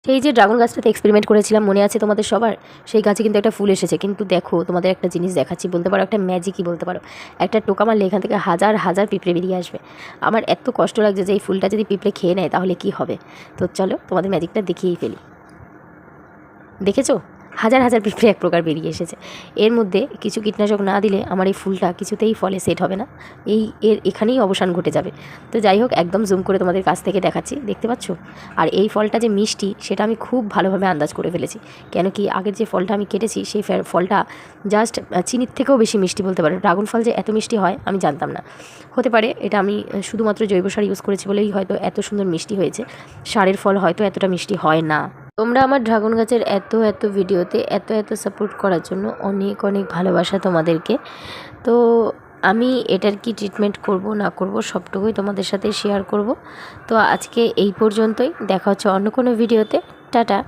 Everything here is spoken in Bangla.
সেই যে ড্রাগন গাছটাতে এক্সপেরিমেন্ট করেছিলাম মনে আছে তোমাদের সবার, সেই গাছে কিন্তু একটা ফুল এসেছে। কিন্তু দেখো তোমাদের একটা জিনিস দেখাচ্ছি, বলতে পারো একটা ম্যাজিকই বলতে পারো। একটা টোকা মারলে এখান থেকে হাজার হাজার পিঁপড়ে বেরিয়ে আসবে। আমার এত কষ্ট লাগছে যে এই ফুলটা যদি পিঁপড়ে খেয়ে নেয় তাহলে কি হবে। তো চলো তোমাদের ম্যাজিকটা দেখিয়েই ফেলি। দেখেছো, হাজার হাজার পিঁপড়ে এক প্রকার বেরিয়ে এসেছে। এর মধ্যে কিছু কীটনাশক না দিলে আমার এই ফুলটা কিছুতেই ফলে সেট হবে না, এখানেই অবসান ঘটে যাবে। তো যাই হোক, একদম জুম করে তোমাদের কাছ থেকে দেখাচ্ছি, দেখতে পাচ্ছ। আর এই ফলটা যে মিষ্টি সেটা আমি খুব ভালোভাবে আন্দাজ করে ফেলেছি, কেন কি আগের যে ফলটা আমি কেটেছি সেই ফলটা জাস্ট চিনির থেকেও বেশি মিষ্টি বলতে পারো। ড্রাগন ফল যে এত মিষ্টি হয় আমি জানতাম না। হতে পারে এটা আমি শুধুমাত্র জৈব সার ইউজ করেছি বলেই হয়তো এত সুন্দর মিষ্টি হয়েছে, সারের ফল হয়তো এতটা মিষ্টি হয় না। তোমরা আমার ড্রাগন গাছের এত ভিডিওতে এত সাপোর্ট করার জন্য অনেক অনেক ভালোবাসা তোমাদেরকে। তো আমি এটার কি ট্রিটমেন্ট করব না করব সবটুকুই তোমাদের সাথে শেয়ার করব। তো আজকে এই পর্যন্তই, দেখা হচ্ছে অন্য কোনো ভিডিওতে। টাটা।